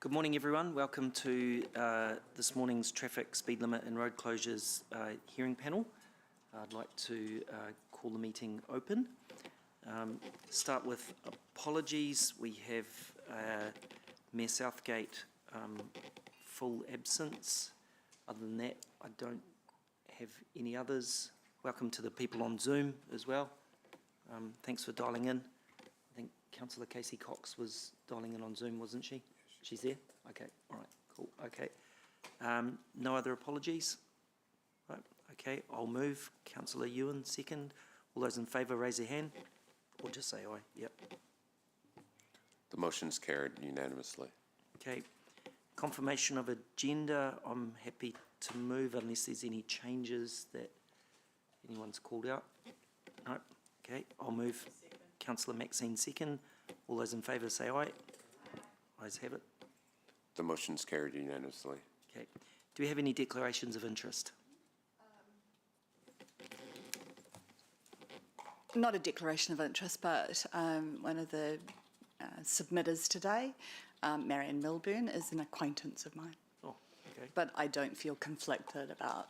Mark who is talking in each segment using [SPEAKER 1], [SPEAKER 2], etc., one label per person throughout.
[SPEAKER 1] Good morning, everyone. Welcome to this morning's traffic speed limit and road closures hearing panel. I'd like to call the meeting open. Start with apologies. We have Mayor Southgate full absence. Other than that, I don't have any others. Welcome to the people on Zoom as well. Thanks for dialing in. I think Councillor Casey Cox was dialing in on Zoom, wasn't she? She's there? Okay, all right, cool, okay. No other apologies? Right, okay, I'll move. Councillor Ewan, second. All those in favour, raise your hand. Or just say aye, yep.
[SPEAKER 2] The motion's carried unanimously.
[SPEAKER 1] Okay, confirmation of agenda. I'm happy to move unless there's any changes that anyone's called out. No, okay, I'll move. Councillor Maxine, second. All those in favour say aye. Ayes have it.
[SPEAKER 2] The motion's carried unanimously.
[SPEAKER 1] Okay. Do we have any declarations of interest?
[SPEAKER 3] Not a declaration of interest, but one of the submitters today, Marion Milburn, is an acquaintance of mine.
[SPEAKER 1] Oh, okay.
[SPEAKER 3] But I don't feel conflicted about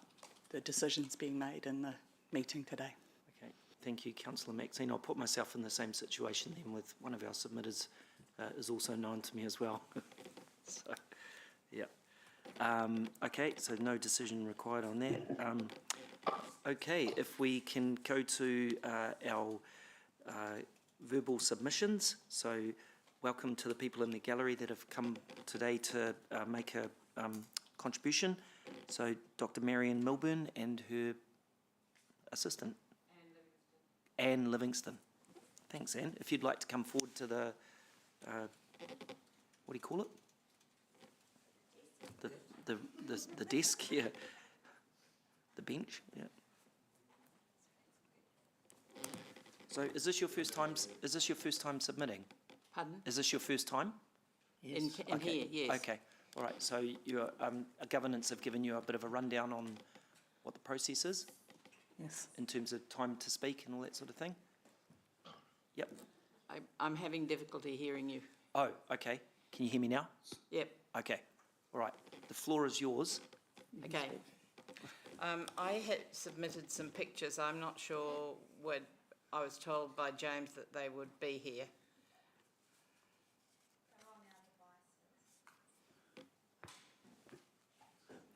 [SPEAKER 3] the decisions being made in the meeting today.
[SPEAKER 1] Okay. Thank you, Councillor Maxine. I'll put myself in the same situation then with one of our submitters is also known to me as well. So, yeah. Okay, so no decision required on that. Okay, if we can go to our verbal submissions. So welcome to the people in the gallery that have come today to make a contribution. So Dr. Marion Milburn and her assistant. Anne Livingston. Thanks, Anne. If you'd like to come forward to the, what do you call it? The desk, yeah. The bench, yeah. So is this your first time? Is this your first time submitting?
[SPEAKER 4] Pardon?
[SPEAKER 1] Is this your first time?
[SPEAKER 4] Yes. In
[SPEAKER 1] okay.
[SPEAKER 4] here, yes.
[SPEAKER 1] Okay. All right. So your governance have given you a bit of a rundown on what the process is.
[SPEAKER 4] Yes.
[SPEAKER 1] In terms of time to speak and all that sort of thing. Yep.
[SPEAKER 4] I'm having difficulty hearing you.
[SPEAKER 1] Oh, okay. Can you hear me now?
[SPEAKER 4] Yep.
[SPEAKER 1] Okay. All right. The floor is yours.
[SPEAKER 4] Okay. I had submitted some pictures. I'm not sure what I was told by James that they would be here.
[SPEAKER 5] They're on our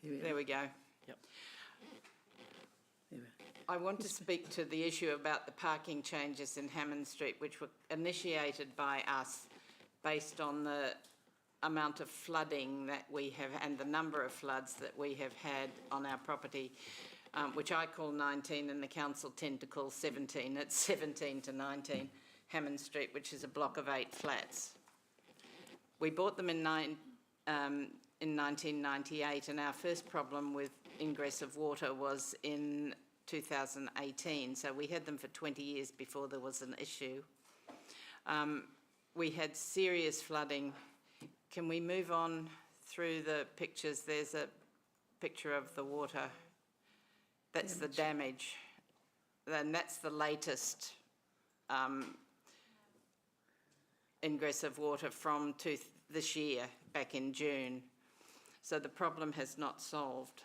[SPEAKER 5] devices.
[SPEAKER 4] There we go.
[SPEAKER 1] Yep.
[SPEAKER 4] I want to speak to the issue about the parking changes in Hammond Street, which were initiated by us based on the amount of flooding that we have and the number of floods that we have had on our property, which I call 19 and the council tend to call 17. It's 17 to 19 Hammond Street, which is a block of 8 flats. We bought them in 1998, and our first problem with ingress of water was in 2018, so we had them for 20 years before there was an issue. We had serious flooding. Can we move on through the pictures? There's a picture of the water. That's the damage. And that's the latest ingress of water from this year, back in June. So the problem has not solved.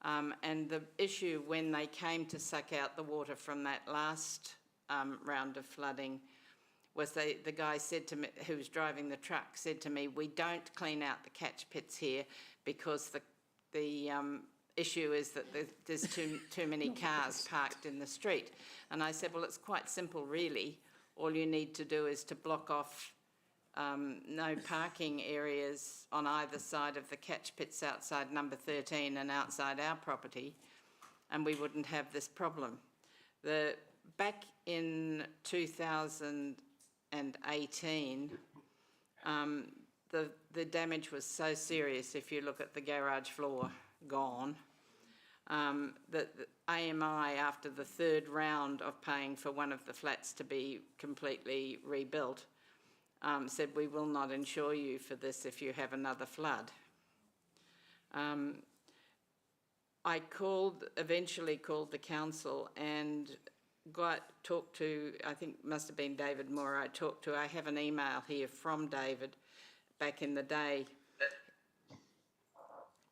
[SPEAKER 4] And the issue when they came to suck out the water from that last round of flooding was the guy said to me, who was driving the truck, said to me, we don't clean out the catch pits here because the issue is that there's too many cars parked in the street. And I said, well, it's quite simple, really. All you need to do is to block off no parking areas on either side of the catch pits outside number 13 and outside our property, and we wouldn't have this problem. Back in 2018, the damage was so serious, if you look at the garage floor, gone, that the AMI, after the third round of paying for one of the flats to be completely rebuilt, said, we will not insure you for this if you have another flood. I eventually called the council and talked to, I think must have been David Moore I talked to. I have an email here from David back in the day.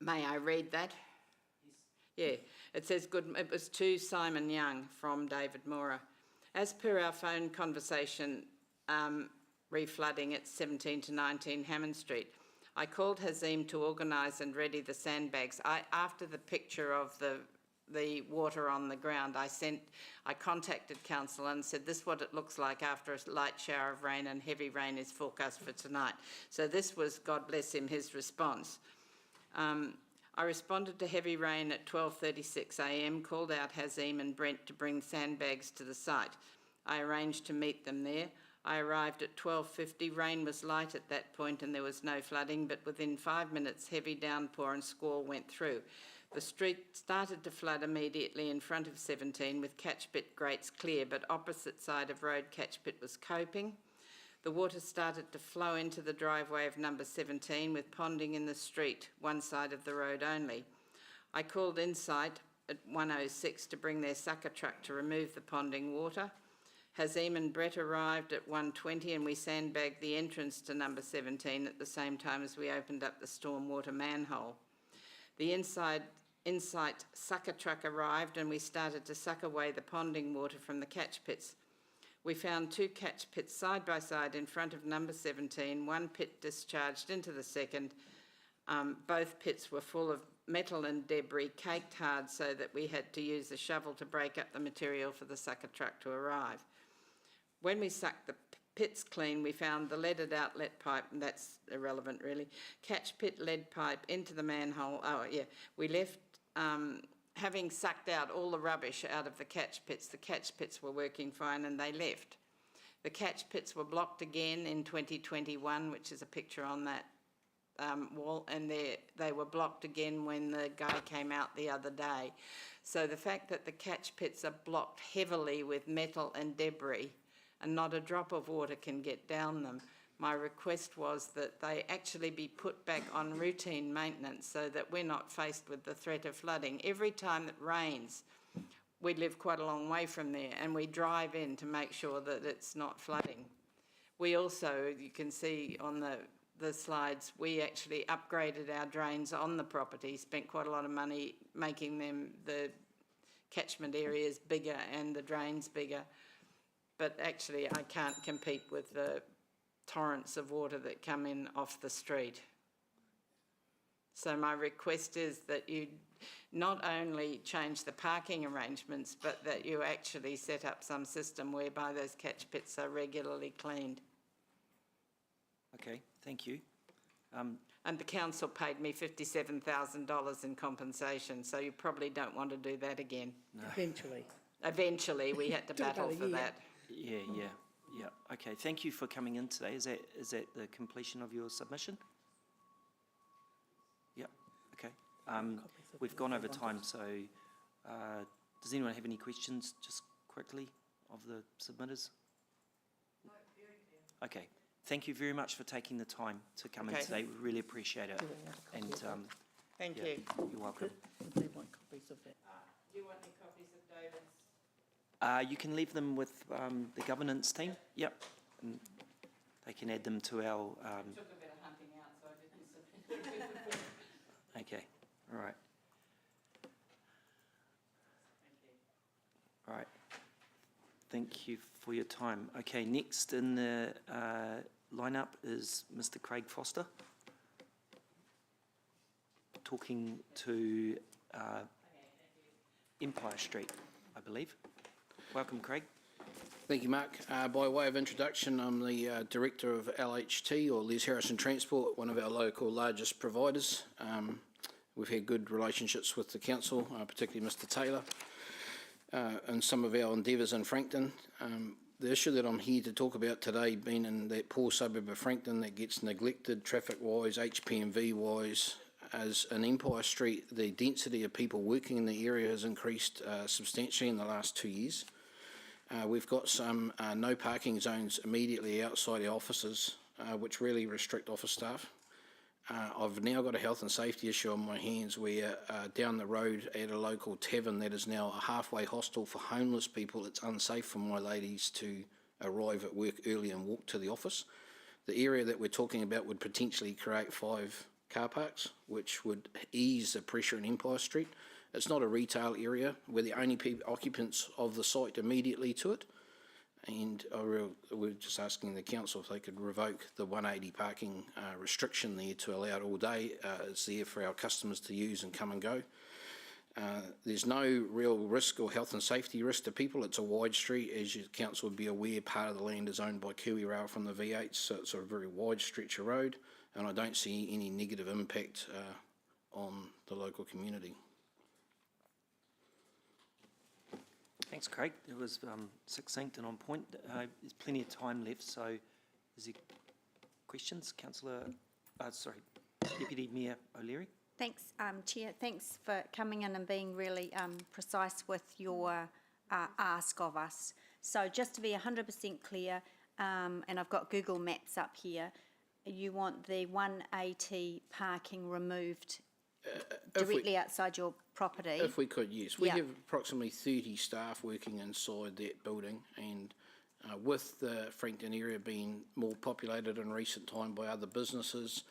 [SPEAKER 4] May I read that? Yeah, it says it was to Simon Young from David Mora. As per our phone conversation, reflooding at 17 to 19 Hammond Street, I called Hazim to organise and ready the sandbags. After the picture of the water on the ground, I contacted council and said, this is what it looks like after a light shower of rain, and heavy rain is forecast for tonight. So this was, God bless him, his response. I responded to heavy rain at 12:36 a.m, called out Hazim and Brent to bring sandbags to the site. I arranged to meet them there. I arrived at 12:50. Rain was light at that point and there was no flooding, but within 5 minutes, heavy downpour and squall went through. The street started to flood immediately in front of 17 with catchpit grates clear, but opposite side of road catchpit was coping. The water started to flow into the driveway of number 17 with ponding in the street, one side of the road only. I called Insight at 1:06 to bring their sucker truck to remove the ponding water. Hazim and Brett arrived at 1:20 and we sandbagged the entrance to number 17 at the same time as we opened up the stormwater manhole. The Insight sucker truck arrived and we started to suck away the ponding water from the catch pits. We found 2 catch pits side by side in front of number 17, one pit discharged into the second. Both pits were full of metal and debris caked hard so that we had to use a shovel to break up the material for the sucker truck to arrive. When we sucked the pits clean, we found the leaded outlet pipe, and that's irrelevant really, catch pit lead pipe into the manhole. Oh yeah, we left, having sucked out all the rubbish out of the catch pits were working fine and they left. The catch pits were blocked again in 2021, which is a picture on that wall, and they were blocked again when the guy came out the other day. So the fact that the catch pits are blocked heavily with metal and debris and not a drop of water can get down them, my request was that they actually be put back on routine maintenance so that we're not faced with the threat of flooding. Every time it rains, we live quite a long way from there and we drive in to make sure that it's not flooding. We also, you can see on the slides, we actually upgraded our drains on the property, spent quite a lot of money making them, the catchment areas bigger and the drains bigger. But actually I can't compete with the torrents of water that come in off the street. So my request is that you not only change the parking arrangements, but that you actually set up some system whereby those catch pits are regularly cleaned.
[SPEAKER 1] Okay, thank you.
[SPEAKER 4] And the council paid me $57,000 in compensation, so you probably don't want to do that again.
[SPEAKER 1] No.
[SPEAKER 5] Eventually.
[SPEAKER 4] Eventually, we had to
[SPEAKER 5] Do
[SPEAKER 4] battle
[SPEAKER 5] about a
[SPEAKER 4] for
[SPEAKER 5] year.
[SPEAKER 4] that.
[SPEAKER 1] Yeah. Okay, thank you for coming in today. Is that the completion of your submission? Yeah, okay. We've gone over time, so does anyone have any questions just quickly of the submitters? Okay, thank you very much for taking the time to come in
[SPEAKER 4] Okay.
[SPEAKER 1] today. We really appreciate it. And
[SPEAKER 4] Thank
[SPEAKER 1] yeah,
[SPEAKER 4] you.
[SPEAKER 1] you're welcome.
[SPEAKER 5] They want copies of that.
[SPEAKER 4] Do you want any copies of David's?
[SPEAKER 1] You can leave them with the governance team. Yep. And they can add them to our...
[SPEAKER 4] Took a bit of hunting out, so I didn't submit.
[SPEAKER 1] okay, all right. All right. Thank you for your time. Okay, next in the lineup is Mr. Craig Foster, talking to Empire Street, I believe. Welcome, Craig.
[SPEAKER 6] Thank you, Mark. By way of introduction, I'm the Director of LHT, or Les Harrison Transport, one of our local largest providers. We've had good relationships with the council, particularly Mr Taylor, and some of our endeavours in Frankton. The issue that I'm here to talk about today, being in that poor suburb of Frankton that gets neglected traffic-wise, HPMV-wise, as in Empire Street, the density of people working in the area has increased substantially in the last 2 years. We've got some no parking zones immediately outside our offices, which really restrict office staff. I've now got a health and safety issue on my hands where down the road at a local tavern that is now a halfway hostel for homeless people, it's unsafe for my ladies to arrive at work early and walk to the office. The area that we're talking about would potentially create 5 car parks, which would ease the pressure in Empire Street. It's not a retail area. We're the only occupants of the site immediately to it. And we're just asking the council if they could revoke the 180 parking restriction there to allow it all day. It's there for our customers to use and come and go. There's no real risk or health and safety risk to people. It's a wide street. As your council would be aware, part of the land is owned by KiwiRail from the V8, so it's a very wide stretch of road, and I don't see any negative impact on the local community.
[SPEAKER 1] Thanks, Craig. It was succinct and on point. There's plenty of time left, so is there questions? Deputy Mayor O'Leary.
[SPEAKER 7] Thanks, Chair. Thanks for coming in and being really precise with your ask of us. So just to be 100% clear, and I've got Google Maps up here, you want the 180 parking removed directly outside your property?
[SPEAKER 6] If we could, yes. We
[SPEAKER 7] Yeah.
[SPEAKER 6] have approximately 30 staff working inside that building, and with the Frankton area being more populated in recent time by other businesses,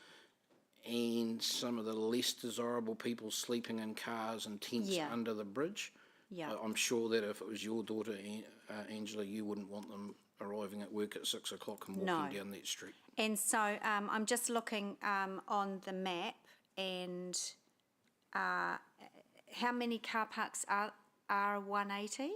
[SPEAKER 6] and some of the less desirable people sleeping in cars and tents
[SPEAKER 7] Yeah.
[SPEAKER 6] under the bridge.
[SPEAKER 7] Yeah.
[SPEAKER 6] I'm sure that if it was your daughter, Angela, you wouldn't want them arriving at work at 6 o'clock and walking down that street.
[SPEAKER 7] And so I'm just looking on the map, and how many car parks are 180?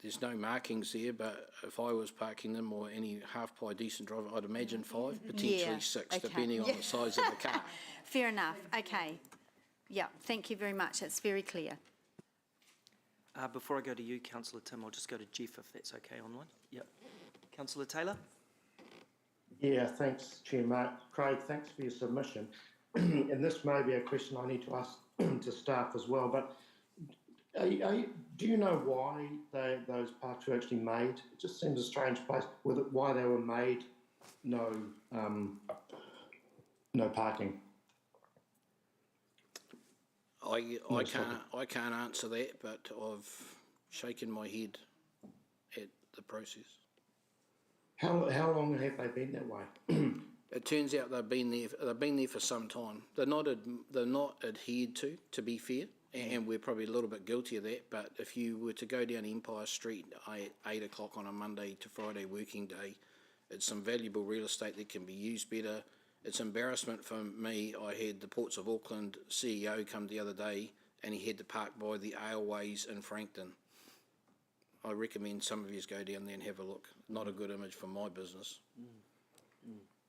[SPEAKER 6] There's no markings there, but if I was parking them or any half-pie decent driver, I'd imagine 5, potentially
[SPEAKER 7] Yeah,
[SPEAKER 6] 6,
[SPEAKER 7] okay.
[SPEAKER 6] depending on the size of the car.
[SPEAKER 7] Fair enough. Okay. Yeah, thank you very much. It's very clear.
[SPEAKER 1] Before I go to you, Councillor Tim, I'll just go to Jeff if that's okay online. Yep. Councillor Taylor?
[SPEAKER 8] Yeah, thanks, Chair Mark. Craig, thanks for your submission. And this may be a question I need to ask to staff as well, but do you know why those parks were actually made? It just seems a strange place. Why they were made, no parking.
[SPEAKER 6] I can't answer that, but I've shaken my head at the process.
[SPEAKER 8] How long have they been that way?
[SPEAKER 6] It turns out they've been there for some time. They're not adhered to be fair, and we're probably a little bit guilty of that. But if you were to go down Empire Street at 8 o'clock on a Monday to Friday working day, it's some valuable real estate that can be used better. It's embarrassment for me. I had the Ports of Auckland CEO come the other day, and he had to park by the Aleways in Frankton. I recommend some of you go down there and have a look. Not a good image for my business.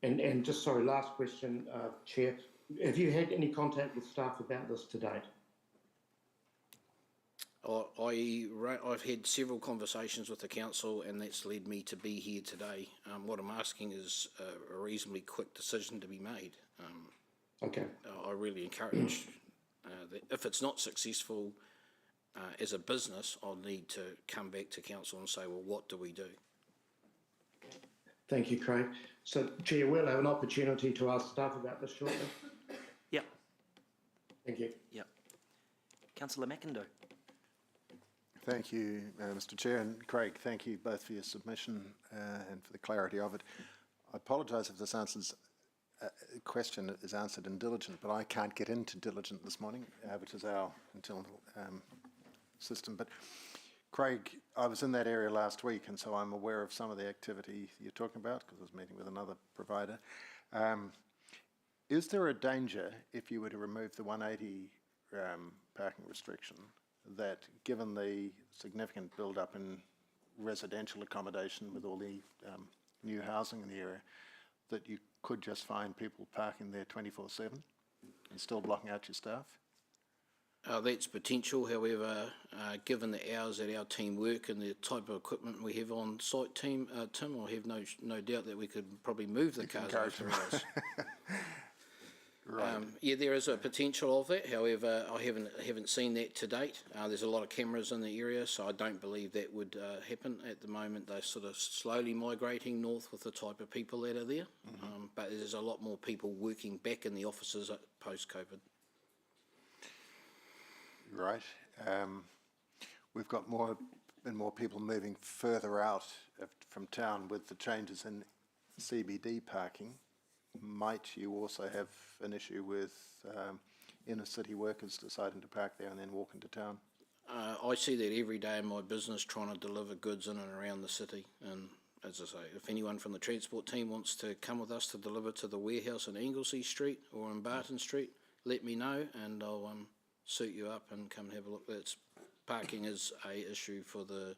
[SPEAKER 8] And just, sorry, last question, Chair. Have you had any contact with staff about this to date?
[SPEAKER 6] I've had several conversations with the council, and that's led me to be here today. What I'm asking is a reasonably quick decision to be made.
[SPEAKER 8] Okay.
[SPEAKER 6] I really encourage that if it's not successful as a business, I'll need to come back to council and say, well, what do we do?
[SPEAKER 8] Thank you, Craig. So, Chair, we'll have an opportunity to ask staff about this shortly.
[SPEAKER 1] Yep.
[SPEAKER 8] Thank you.
[SPEAKER 1] Yep. Councillor McIndoe.
[SPEAKER 9] Thank you, Mr. Chair, and Craig, thank you both for your submission and for the clarity of it. I apologise if this question is answered in Diligent, but I can't get into Diligent this morning, which is our internal system. But Craig, I was in that area last week, and so I'm aware of some of the activity you're talking about because I was meeting with another provider. Is there a danger if you were to remove the 180 parking restriction that, given the significant build-up in residential accommodation with all the new housing in the area, that you could just find people parking there 24/7 and still blocking out your staff?
[SPEAKER 6] That's potential. However, given the hours that our team work and the type of equipment we have on site, Tim, I have no doubt that we could probably move the cars after hours.
[SPEAKER 9] Right.
[SPEAKER 6] Yeah, there is a potential of that. However, I haven't seen that to date. There's a lot of cameras in the area, so I don't believe that would happen at the moment. They're sort of slowly migrating north with the type of people that are there. But there's a lot more people working back in the offices post-COVID.
[SPEAKER 9] Right. We've got more and more people moving further out from town with the changes in CBD parking, might you also have an issue with inner city workers deciding to park there and then walk into town?
[SPEAKER 6] I see that every day in my business trying to deliver goods in and around the city. And as I say, if anyone from the transport team wants to come with us to deliver to the warehouse in Anglesey Street or in Barton Street, let me know and I'll suit you up and come and have a look. Parking is a issue for the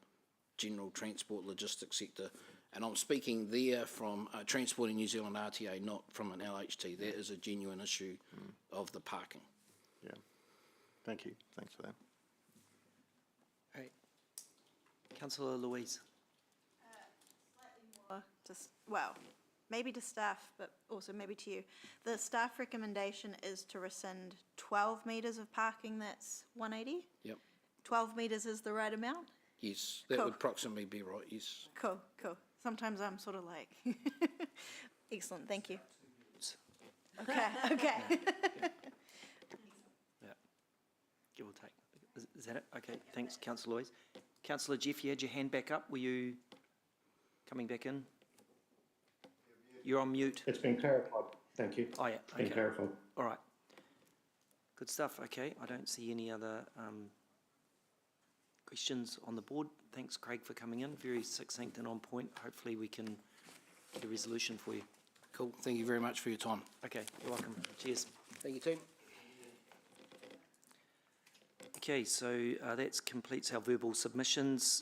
[SPEAKER 6] general transport logistics sector. And I'm speaking there from Transporting New Zealand RTA, not from an LHT. There is a genuine issue of the parking.
[SPEAKER 9] Yeah. Thank you. Thanks for that.
[SPEAKER 1] Right. Councillor Louise.
[SPEAKER 10] Well, maybe to staff, but also maybe to you. The staff recommendation is to rescind 12 metres of parking, that's 180?
[SPEAKER 6] Yep.
[SPEAKER 10] 12 metres is the right amount?
[SPEAKER 6] Yes, that
[SPEAKER 10] Cool.
[SPEAKER 6] would approximately be right, yes.
[SPEAKER 10] Cool, cool. Sometimes I'm sort of like, excellent, thank you. Okay, okay.
[SPEAKER 1] Yeah. Give or take. Is that it? Okay, thanks, Councillor Louise. Councillor Jeff, you had your hand back up. Were you coming back in? You're on mute.
[SPEAKER 8] It's been clarified. Thank you.
[SPEAKER 1] Oh, yeah,
[SPEAKER 8] It's been
[SPEAKER 1] okay.
[SPEAKER 8] clarified.
[SPEAKER 1] All right. Good stuff. Okay, I don't see any other questions on the board. Thanks, Craig, for coming in. Very succinct and on point. Hopefully we can get a resolution for you.
[SPEAKER 6] Cool, thank you very much for your time.
[SPEAKER 1] Okay, you're welcome. Cheers.
[SPEAKER 6] Thank you, team.
[SPEAKER 1] Okay, so that completes our verbal submissions.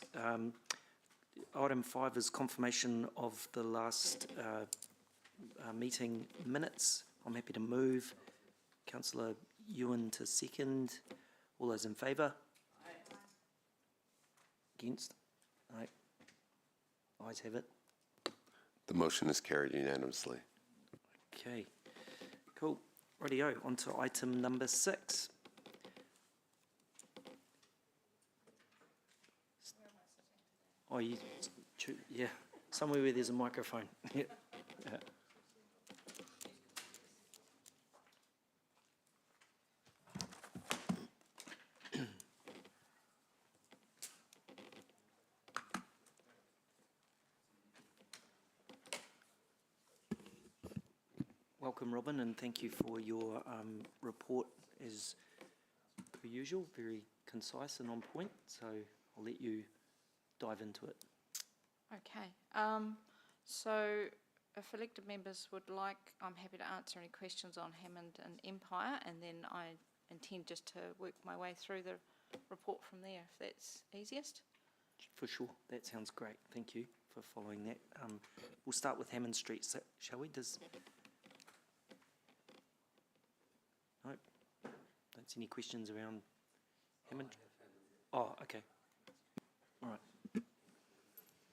[SPEAKER 1] Item 5 is confirmation of the last meeting minutes. I'm happy to move. Councillor Ewan to second. All those in favour? Against? Aye. Ayes have it.
[SPEAKER 2] The motion is carried unanimously.
[SPEAKER 1] Okay, cool. Rightio, on to item number 6. Oh, yeah, somewhere where there's a microphone. Yeah. Yeah. Welcome, Robin, and thank you for your report as per usual, very concise and on point, so I'll let you dive into it.
[SPEAKER 11] Okay, so if elected members would like, I'm happy to answer any questions on Hammond and Empire, and then I intend just to work my way through the report from there, if that's easiest.
[SPEAKER 1] For sure, that sounds great. Thank you for following that. We'll start with Hammond Street, shall we? Nope. Don't see any questions around Hammond? Oh, okay. All right.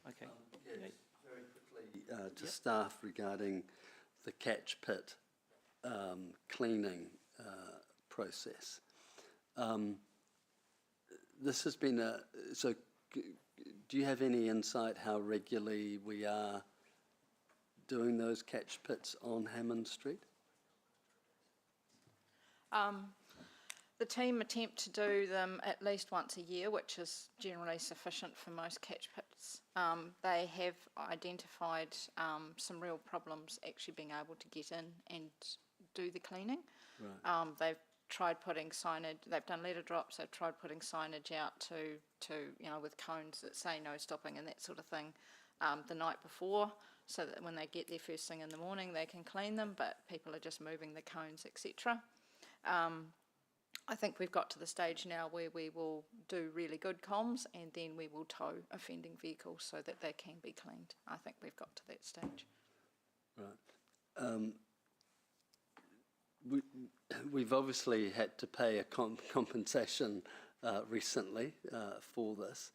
[SPEAKER 1] Okay.
[SPEAKER 12] Yes, very quickly to staff regarding the catch pit cleaning process. This has been do you have any insight how regularly we are doing those catch pits on Hammond Street?
[SPEAKER 11] The team attempt to do them at least once a year, which is generally sufficient for most catch pits. They have identified some real problems actually being able to get in and do the cleaning.
[SPEAKER 12] Right.
[SPEAKER 11] They've tried putting signage, they've done letter drops, they've tried putting signage out to with cones that say no stopping and that sort of thing the night before, so that when they get there first thing in the morning they can clean them, but people are just moving the cones, etc. I think we've got to the stage now where we will do really good comms and then we will tow offending vehicles so that they can be cleaned. I think we've got to that stage.
[SPEAKER 12] Right. We've obviously had to pay a compensation recently for this.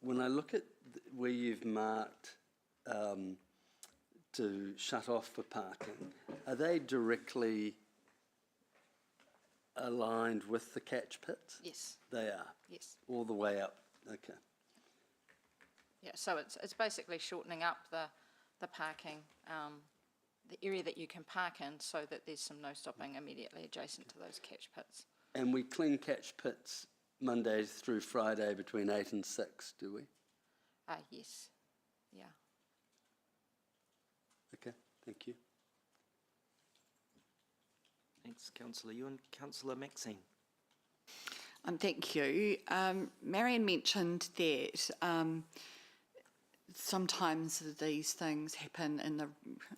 [SPEAKER 12] When I look at where you've marked to shut off for parking, are they directly aligned with the catch pits?
[SPEAKER 11] Yes.
[SPEAKER 12] They are?
[SPEAKER 11] Yes.
[SPEAKER 12] All the way up? Okay.
[SPEAKER 11] Yeah, so it's basically shortening up the parking, the area that you can park in, so that there's some no stopping immediately adjacent to those catch pits.
[SPEAKER 12] And we clean catch pits Monday through Friday between 8 and 6, do we?
[SPEAKER 11] Yes, yeah.
[SPEAKER 12] Okay, thank you.
[SPEAKER 1] Thanks, councillor Ewan. Councillor Maxine.
[SPEAKER 3] Thank you. Marion mentioned that sometimes these things happen in the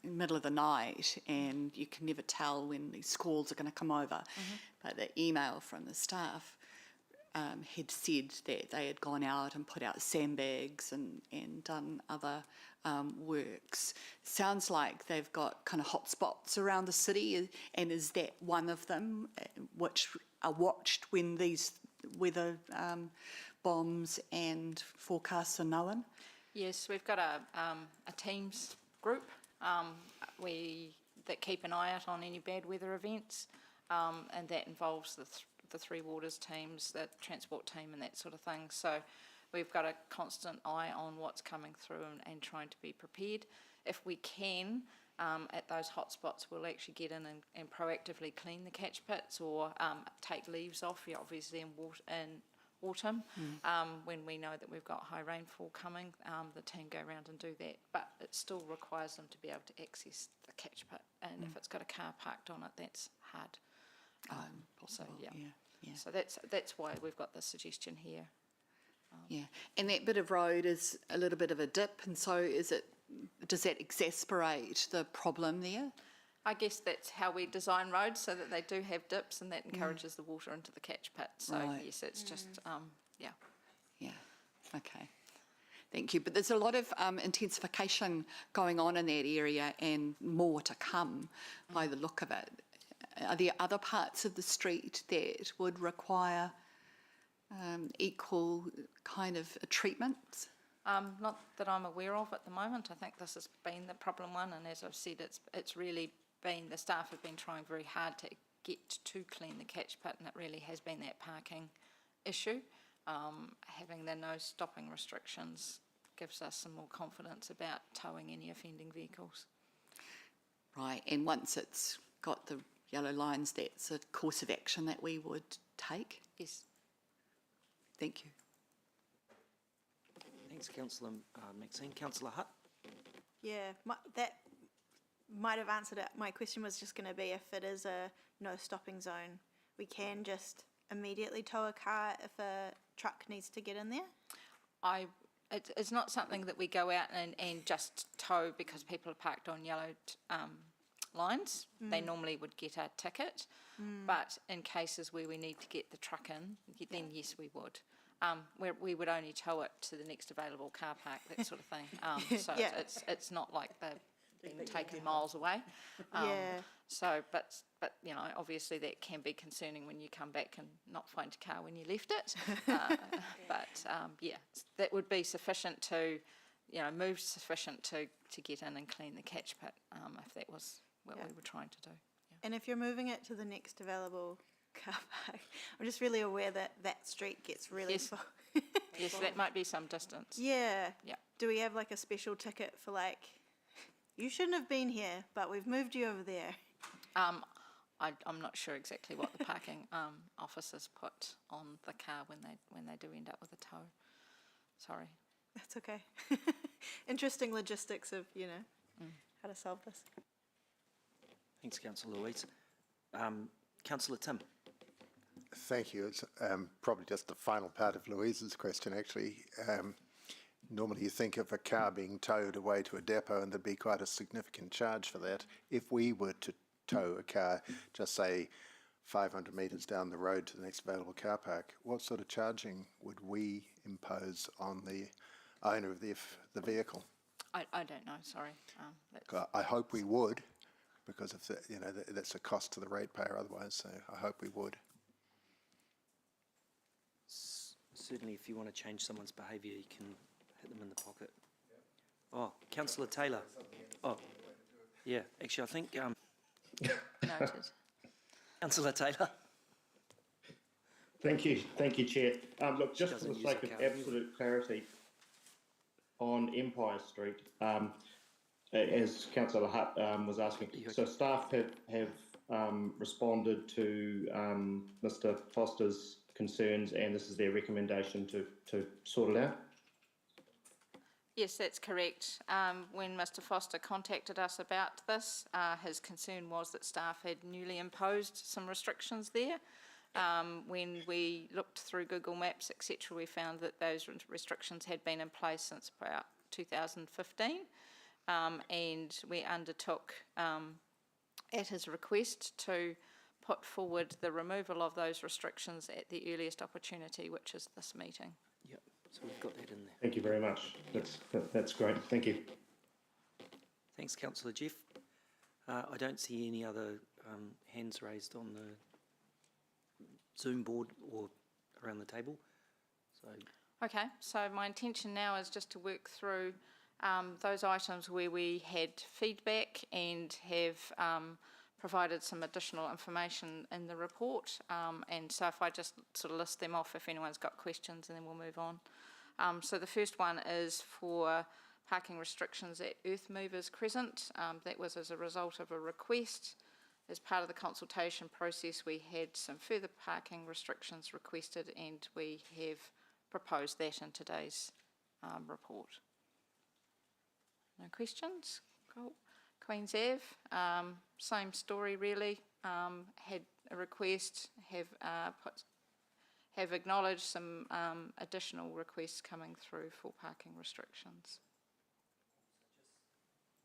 [SPEAKER 3] middle of the night and you can never tell when these squalls are going to come over. But the email from the staff had said that they had gone out and put out sandbags and done other works. Sounds like they've got kind of hot spots around the city, and is that one of them which are watched when these weather bombs and forecasts are known?
[SPEAKER 11] Yes, we've got a Teams group that keep an eye out on any bad weather events, and that involves the Three Waters teams, the transport team and that sort of thing. So we've got a constant eye on what's coming through and trying to be prepared. If we can, at those hotspots, we'll actually get in and proactively clean the catch pits or take leaves off, obviously in autumn, when we know that we've got high rainfall coming, the team go around and do that. But it still requires them to be able to access the catch pit, and if it's got a car parked on it, that's hard. So yeah. So that's why we've got this suggestion here.
[SPEAKER 3] And that bit of road is a little bit of a dip, and so does that exacerbate the problem there?
[SPEAKER 11] I guess that's how we design roads, so that they do have dips, and that encourages the water into the catch pit. So yes, it's just
[SPEAKER 3] Yeah, okay. Thank you. But there's a lot of intensification going on in that area and more to come by the look of it. Are there other parts of the street that would require equal kind of treatment?
[SPEAKER 11] Not that I'm aware of at the moment. I think this has been the problem one, and as I've said, it's really been, the staff have been trying very hard to get to clean the catch pit, and it really has been that parking issue. Having the no stopping restrictions gives us some more confidence about towing any offending vehicles.
[SPEAKER 3] Right, and once it's got the yellow lines, that's a course of action that we would take?
[SPEAKER 11] Yes.
[SPEAKER 3] Thank you.
[SPEAKER 1] Thanks, councillor Maxine. Councillor Hutt.
[SPEAKER 10] Yeah, that might have answered it. My question was just going to be, if it is a no stopping zone, we can just immediately tow a car if a truck needs to get in there?
[SPEAKER 11] It's not something that we go out and just tow because people are parked on yellow lines. They normally would get a ticket, but in cases where we need to get the truck in, then yes, we would. We would only tow it to the next available car park, that sort of thing. So it's not like they're being taken miles away. So, but you know, obviously that can be concerning when you come back and not find your car when you left it. That would be sufficient to, move sufficient to get in and clean the catch pit, if that was what we were trying to do. Yeah.
[SPEAKER 10] And if you're moving it to the next available car park, I'm just really aware that street gets really full.
[SPEAKER 11] Yes, that might be some distance.
[SPEAKER 10] Yeah.
[SPEAKER 11] Yeah.
[SPEAKER 10] Do we have like a special ticket for like, you shouldn't have been here, but we've moved you over there?
[SPEAKER 11] I'm not sure exactly what the parking officers put on the car when they do end up with a tow. Sorry.
[SPEAKER 10] That's okay. Interesting logistics of, how to solve this.
[SPEAKER 1] Thanks, councillor Louise. Councillor Tim.
[SPEAKER 9] Thank you. It's probably just the final part of Louise's question, actually. Normally you think of a car being towed away to a depot and there'd be quite a significant charge for that. If we were to tow a car, just say 500 metres down the road to the next available car park, what sort of charging would we impose on the owner of the vehicle?
[SPEAKER 11] I don't know, sorry.
[SPEAKER 9] I hope we would, because if that's a cost to the ratepayer otherwise, so I hope we would.
[SPEAKER 1] Certainly, if you want to change someone's behaviour, you can hit them in the pocket. Oh, councillor Taylor. Oh, yeah, actually, I think...
[SPEAKER 11] Noted.
[SPEAKER 1] Councillor Taylor.
[SPEAKER 8] Thank you, Chair. Look, just for the sake of absolute clarity, on Empire Street, as Councillor Hutt was asking, so staff have responded to Mr. Foster's concerns and this is their recommendation to sort it out?
[SPEAKER 11] Yes, that's correct. When Mr Foster contacted us about this, his concern was that staff had newly imposed some restrictions there. When we looked through Google Maps, etc., we found that those restrictions had been in place since about 2015, and we undertook, at his request, to put forward the removal of those restrictions at the earliest opportunity, which is this meeting.
[SPEAKER 1] Yep, so we've got that in there.
[SPEAKER 8] Thank you very much. That's great. Thank you.
[SPEAKER 1] Thanks, Councillor Jeff. I don't see any other hands raised on the Zoom board or around the table. So
[SPEAKER 11] Okay, so my intention now is just to work through those items where we had feedback and have provided some additional information in the report. And so if I just sort of list them off if anyone's got questions, and then we'll move on. So the first one is for parking restrictions at Earth Movers Crescent. That was as a result of a request. As part of the consultation process, we had some further parking restrictions requested, and we have proposed that in today's report. No questions? Cool. Queen's Ave, same story really. Had a request, have acknowledged some additional requests coming through for parking restrictions.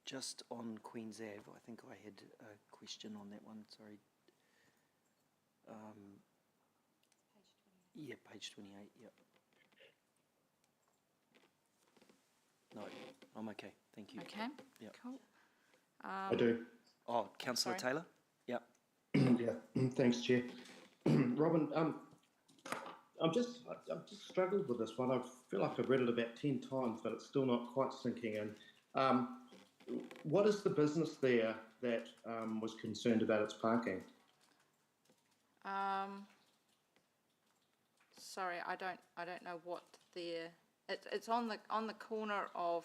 [SPEAKER 1] just on Queen's Ave, I think I had a question on that one, sorry. Yeah, page 28, yep. No, I'm okay, thank you.
[SPEAKER 11] Okay,
[SPEAKER 1] Yep.
[SPEAKER 11] cool.
[SPEAKER 8] I do.
[SPEAKER 1] Oh, Councillor
[SPEAKER 11] Sorry.
[SPEAKER 1] Taylor? Yep.
[SPEAKER 8] Yeah, thanks, Chair. Robin, I've just struggled with this one. I feel like I've read it about 10 times, but it's still not quite sinking in. What is the business there that was concerned about its parking?
[SPEAKER 11] Sorry, I don't know what their. It's on the corner of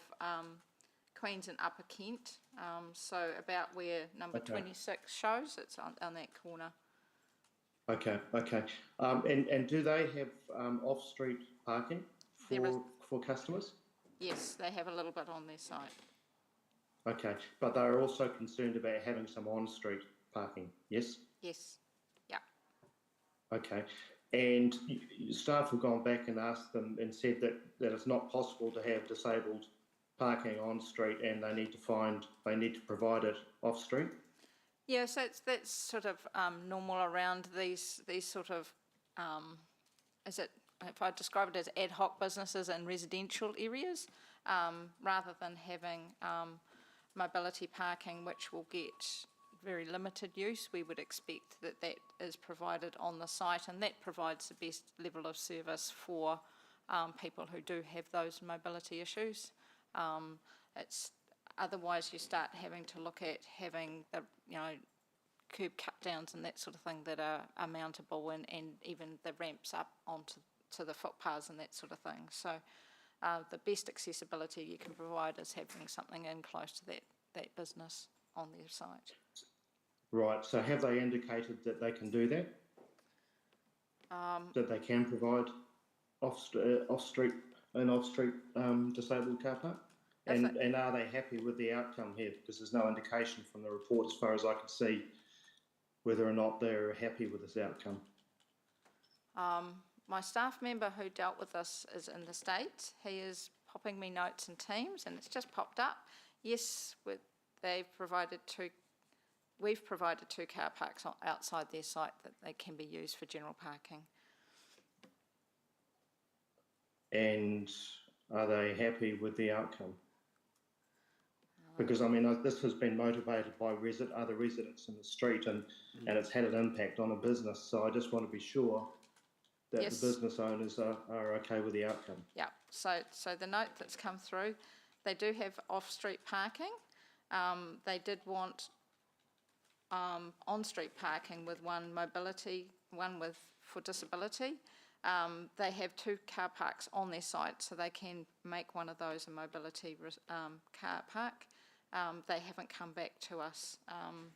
[SPEAKER 11] Queens and Upper Kent. So about where number 26 shows. It's on that corner.
[SPEAKER 8] Okay. And do they have off-street parking for customers?
[SPEAKER 11] Yes, they have a little bit on their site.
[SPEAKER 8] Okay, but they're also concerned about having some on-street parking, yes?
[SPEAKER 11] Yes. Yeah.
[SPEAKER 8] Okay, and staff have gone back and asked them and said that it's not possible to have disabled parking on street, and they need to provide it off street.
[SPEAKER 11] Yeah, so that's sort of normal around these sort of if I describe it as ad hoc businesses in residential areas, rather than having mobility parking, which will get very limited use. We would expect that is provided on the site, and that provides the best level of service for people who do have those mobility issues. It's otherwise you start having to look at having the curb cut downs and that sort of thing that are mountable, and even the ramps up onto the footpaths and that sort of thing. So the best accessibility you can provide is having something in close to that business on their site.
[SPEAKER 8] Right, so have they indicated that they can do that? That they can provide off-street disabled car park? And are they happy with the outcome here? Because there's no indication from the report, as far as I can see, whether or not they're happy with this outcome.
[SPEAKER 11] My staff member who dealt with this is in the States. He is popping me notes in Teams, and it's just popped up. Yes, we've provided two car parks outside their site that they can be used for general parking.
[SPEAKER 8] And are they happy with the outcome? Because, I mean, this has been motivated by other residents in the street, and it's had an impact on a business. So I just want to be sure that
[SPEAKER 11] Yes.
[SPEAKER 8] the business owners are okay with the outcome.
[SPEAKER 11] Yeah, so the note that's come through, they do have off-street parking. They did want on-street parking with one for disability. They have two car parks on their site, so they can make one of those a mobility car park. They haven't come back to us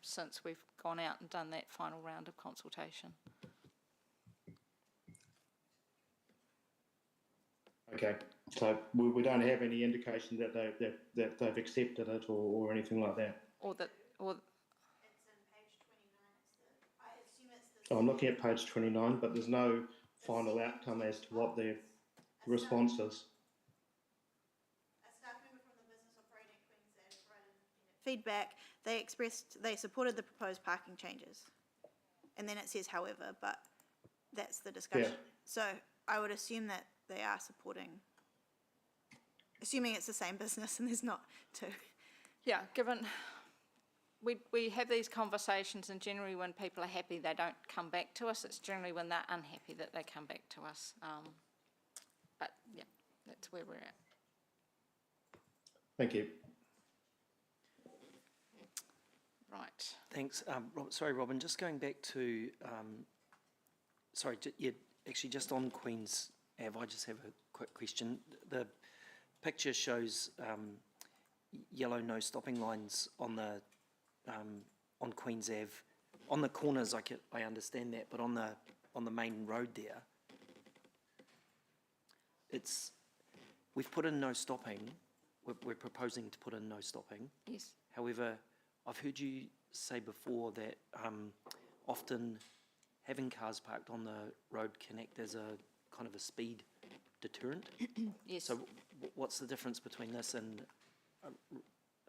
[SPEAKER 11] since we've gone out and done that final round of consultation.
[SPEAKER 8] Okay, so we don't have any indication that they've accepted it or anything like that.
[SPEAKER 11] Or that, or,
[SPEAKER 8] I'm looking at page 29, but there's no final outcome as to what their response is.
[SPEAKER 10] Feedback, they supported the proposed parking changes. And then it says however, but that's the discussion.
[SPEAKER 8] Yeah.
[SPEAKER 10] So I would assume that they are supporting, assuming it's the same business and there's not two.
[SPEAKER 11] yeah, given, we have these conversations, and generally when people are happy, they don't come back to us. It's generally when they're unhappy that they come back to us. But yeah, that's where we're at.
[SPEAKER 8] Thank you.
[SPEAKER 11] Right.
[SPEAKER 1] Thanks. Sorry, Robin, just going back to, actually just on Queen's Ave, I just have a quick question. The picture shows yellow no stopping lines on Queen's Ave. On the corners, I understand that, but on the main road there, we've put in no stopping. We're proposing to put in no stopping.
[SPEAKER 11] Yes.
[SPEAKER 1] However, I've heard you say before that often having cars parked on the road can act as a kind of a speed deterrent.
[SPEAKER 11] Yes.
[SPEAKER 1] So what's the difference between this and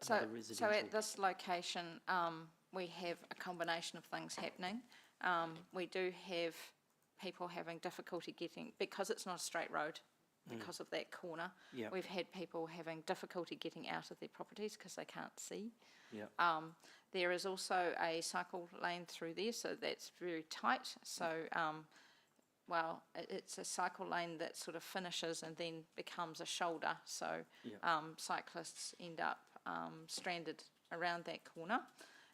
[SPEAKER 11] So
[SPEAKER 1] another residential?
[SPEAKER 11] So at this location, we have a combination of things happening. We do have people having difficulty getting, because it's not a straight road, because of that corner.
[SPEAKER 1] Yeah.
[SPEAKER 11] We've had people having difficulty getting out of their properties because they can't see.
[SPEAKER 1] Yeah.
[SPEAKER 11] There is also a cycle lane through there, so that's very tight. So, it's a cycle lane that sort of finishes and then becomes a shoulder. So
[SPEAKER 1] Yeah.
[SPEAKER 11] Cyclists end up stranded around that corner.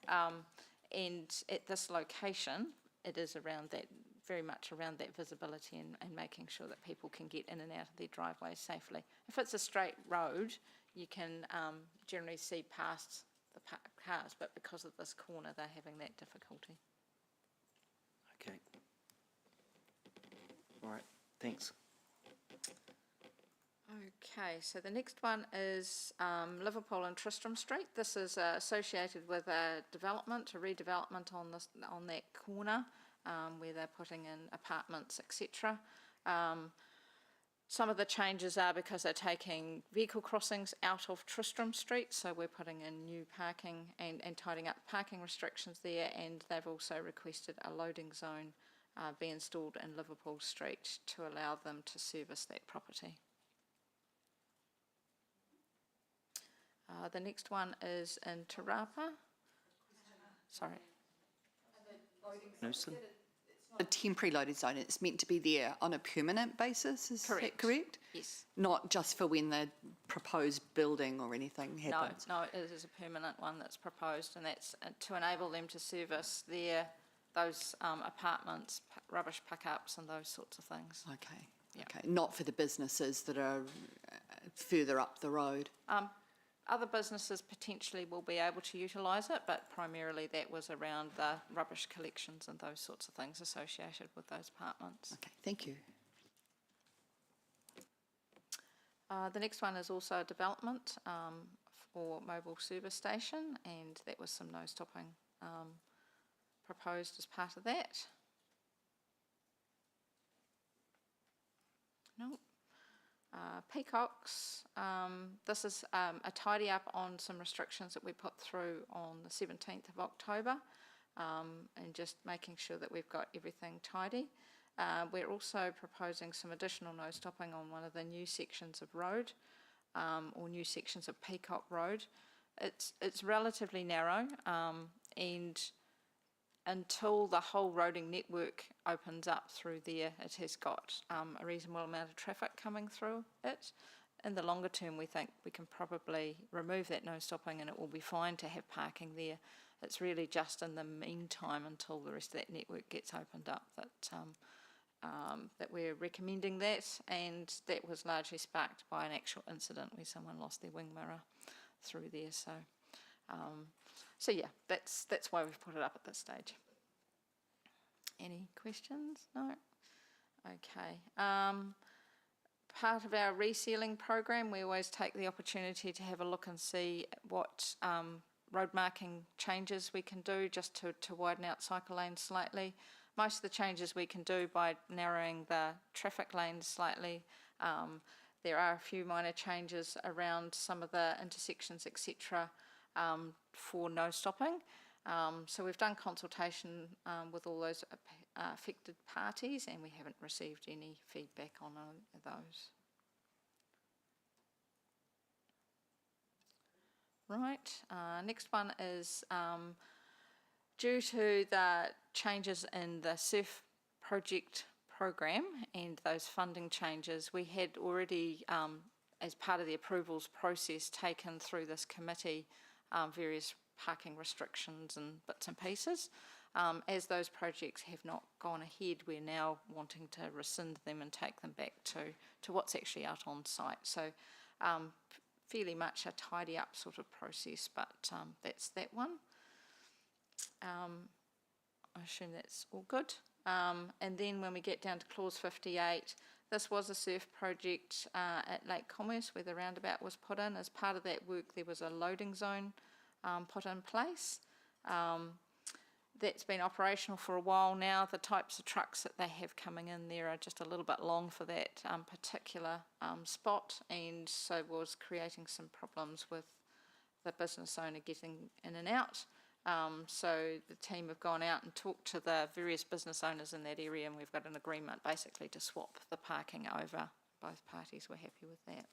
[SPEAKER 11] And at this location, it is around that, very much around that visibility and making sure that people can get in and out of their driveways safely. If it's a straight road, you can generally see past the cars, but because of this corner, they're having that difficulty.
[SPEAKER 1] Okay. All right. Thanks.
[SPEAKER 11] Okay, so the next one is Liverpool and Tristram Street. This is associated with a development, a redevelopment on that corner where they're putting in apartments, etc. Some of the changes are because they're taking vehicle crossings out of Tristram Street, so we're putting in new parking and tidying up parking restrictions there, and they've also requested a loading zone be installed in Liverpool Street to allow them to service that property. The next one is in Te Rapa. Sorry.
[SPEAKER 1] Newson?
[SPEAKER 3] A temporary loading zone, it's meant to be there on a permanent basis, is that correct?
[SPEAKER 11] Yes.
[SPEAKER 3] Not just for when the proposed building or anything happens?
[SPEAKER 11] No, it is a permanent one that's proposed, and that's to enable them to service those apartments, rubbish pickups and those sorts of things.
[SPEAKER 3] Okay,
[SPEAKER 11] Yeah.
[SPEAKER 3] okay, not for the businesses that are further up the road?
[SPEAKER 11] Other businesses potentially will be able to utilise it, but primarily that was around the rubbish collections and those sorts of things associated with those apartments.
[SPEAKER 3] Okay, thank you.
[SPEAKER 11] The next one is also a development for mobile service station, and that was some no stopping proposed as part of that. No. Peacocks, this is a tidy up on some restrictions that we put through on the 17th of October, and just making sure that we've got everything tidy. We're also proposing some additional no stopping on one of the new sections of road, or new sections of Peacock Road. It's relatively narrow, and until the whole roading network opens up through there, it has got a reasonable amount of traffic coming through it. In the longer term, we think we can probably remove that no stopping and it will be fine to have parking there. It's really just in the meantime, until the rest of that network gets opened up, that we're recommending that, and that was largely sparked by an actual incident where someone lost their wing mirror through there. So yeah, that's why we've put it up at this stage. Any questions? No? Okay. part of our resealing program, we always take the opportunity to have a look and see what road marking changes we can do just to widen out cycle lanes slightly. Most of the changes we can do by narrowing the traffic lanes slightly. There are a few minor changes around some of the intersections, etc., for no stopping. So we've done consultation with all those affected parties, and we haven't received any feedback on those. Right, next one is due to the changes in the SURF project program and those funding changes, we had already, as part of the approvals process, taken through this committee various parking restrictions and bits and pieces. As those projects have not gone ahead, we're now wanting to rescind them and take them back to what's actually out on site. So fairly much a tidy up sort of process, but that's that one. I assume that's all good. And then when we get down to clause 58, this was a SURF project at Lake Commerce where the roundabout was put in. As part of that work, there was a loading zone put in place. That's been operational for a while now. The types of trucks that they have coming in there are just a little bit long for that particular spot, and so was creating some problems with the business owner getting in and out. So the team have gone out and talked to the various business owners in that area, and we've got an agreement basically to swap the parking over. Both parties were happy with that.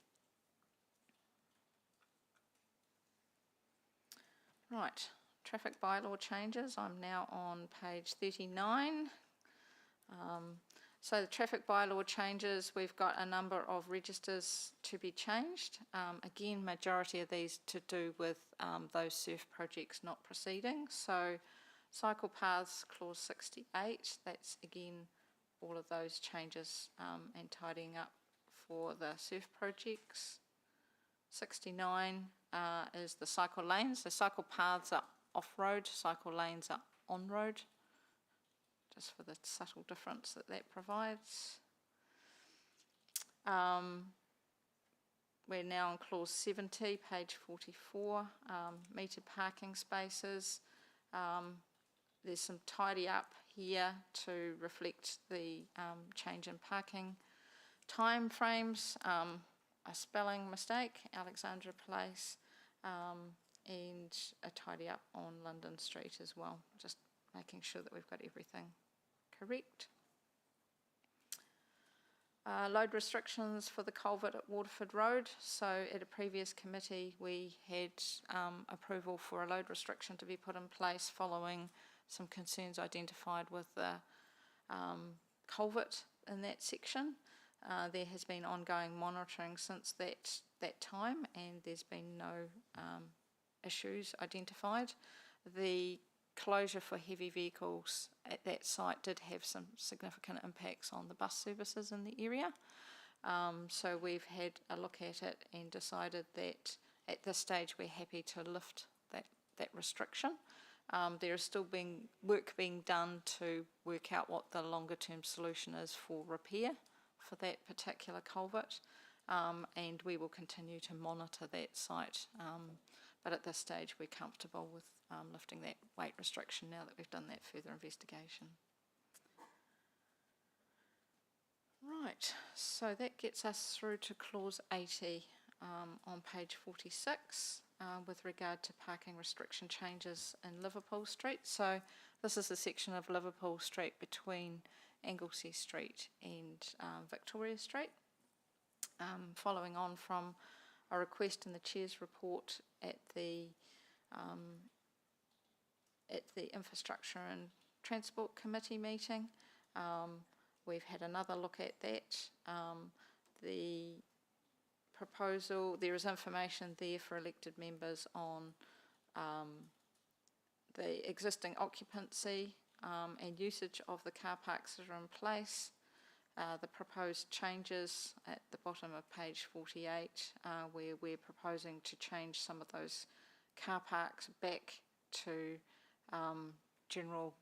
[SPEAKER 11] Right, traffic bylaw changes. I'm now on page 39. So the traffic bylaw changes, we've got a number of registers to be changed. Again, majority of these to do with those SURF projects not proceeding. So cycle paths, clause 68, that's again all of those changes and tidying up for the SURF projects. 69 is the cycle lanes. The cycle paths are off-road, cycle lanes are on-road, just for the subtle difference that provides. We're now on clause 70, page 44, metered parking spaces. There's some tidy up here to reflect the change in parking time frames. A spelling mistake, Alexandra Place, and a tidy up on London Street as well, just making sure that we've got everything correct. Load restrictions for the culvert at Waterford Road. So at a previous committee we had approval for a load restriction to be put in place following some concerns identified with the culvert in that section. There has been ongoing monitoring since that time, and there's been no issues identified. The closure for heavy vehicles at that site did have some significant impacts on the bus services in the area. So we've had a look at it and decided that at this stage we're happy to lift that restriction. There is still work being done to work out what the longer term solution is for repair for that particular culvert, and we will continue to monitor that site, but at this stage we're comfortable with lifting that weight restriction now that we've done that further investigation. Right, so that gets us through to clause 80 on page 46 with regard to parking restriction changes in Liverpool Street. So this is the section of Liverpool Street between Anglesey Street and Victoria Street. Following on from a request in the Chair's report at the Infrastructure and Transport Committee meeting, we've had another look at that. The proposal, there is information there for elected members on the existing occupancy and usage of the car parks that are in place. The proposed changes at the bottom of page 48, where we're proposing to change some of those car parks back to general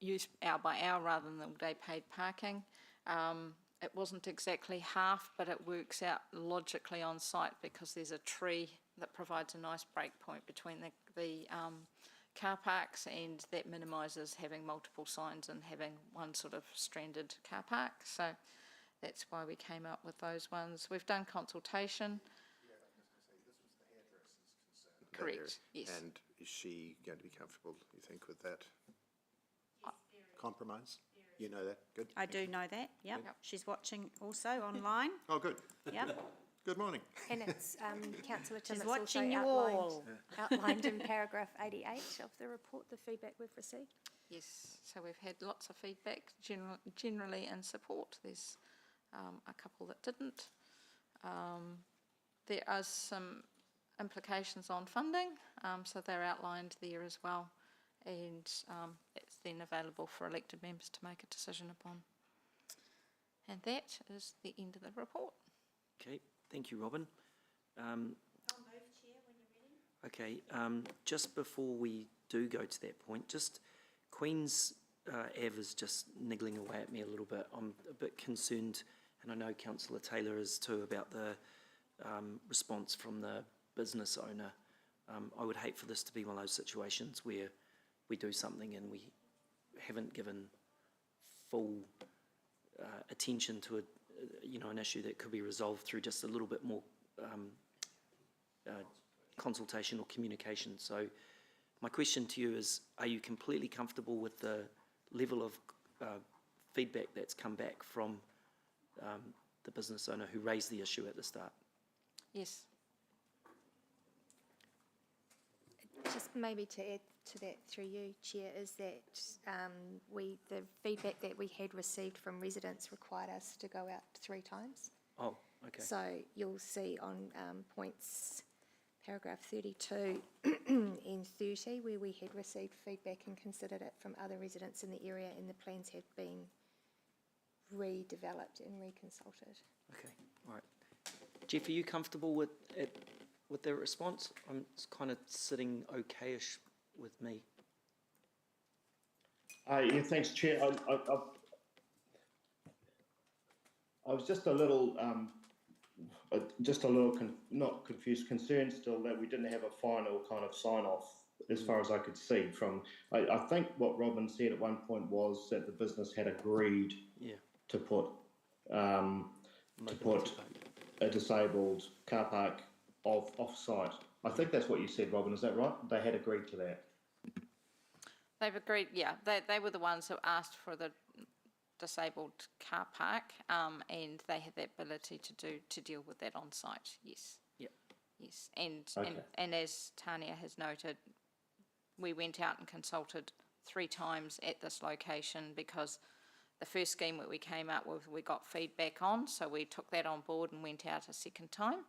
[SPEAKER 11] use hour by hour rather than all day paid parking. it wasn't exactly half, but it works out logically on site because there's a tree that provides a nice break point between the car parks, and that minimises having multiple signs and having one sort of stranded car park. So that's why we came up with those ones. We've done consultation. Correct, yes.
[SPEAKER 9] And is she going to be comfortable, you think, with that compromise? You know that, good?
[SPEAKER 7] I do know that, yep. She's watching also online,
[SPEAKER 9] Oh, good.
[SPEAKER 7] yep.
[SPEAKER 9] Good morning.
[SPEAKER 13] And it's, councillor Tim,
[SPEAKER 7] She's
[SPEAKER 13] it's also
[SPEAKER 7] watching you
[SPEAKER 13] outlined,
[SPEAKER 7] all.
[SPEAKER 13] outlined in paragraph 88 of the report, the feedback we've received.
[SPEAKER 11] Yes, so we've had lots of feedback, generally in support. There's a couple that didn't. There are some implications on funding, so they're outlined there as well, and it's then available for elected members to make a decision upon. And that is the end of the report.
[SPEAKER 1] Okay, thank you, Robin. I'll move, Chair, when you're ready. Okay, just before we do go to that point, just Queen's Ave is just niggling away at me a little bit. I'm a bit concerned, and I know Councillor Taylor is too, about the response from the business owner. I would hate for this to be one of those situations where we do something and we haven't given full attention to an issue that could be resolved through just a little bit more consultation or communication. So my question to you is, are you completely comfortable with the level of feedback that's come back from the business owner who raised the issue at the start?
[SPEAKER 11] Yes.
[SPEAKER 13] Just maybe to add to that through you, Chair, is that the feedback that we had received from residents required us to go out 3 times.
[SPEAKER 1] Oh, okay.
[SPEAKER 13] So you'll see on points paragraph 32 and 30 where we had received feedback and considered it from other residents in the area, and the plans had been redeveloped and reconsulted.
[SPEAKER 1] Okay, all right. Jeff, are you comfortable with the response? It's kind of sitting okay-ish with me.
[SPEAKER 8] Yeah, thanks, Chair. I was just a little, not confused, concerned still that we didn't have a final kind of sign-off as far as I could see from. I think what Robin said at one point was that the business had agreed to put a disabled car park off-site. I think that's what you said, Robin. Is that right? They had agreed to that.
[SPEAKER 11] They've agreed, yeah. They were the ones who asked for the disabled car park, and they had the ability to deal with that on site. Yes.
[SPEAKER 1] Yep.
[SPEAKER 11] Yes, and as Tania has noted, we went out and consulted 3 times at this location because the first scheme that we came up with, we got feedback on, so we took that on board and went out a second time,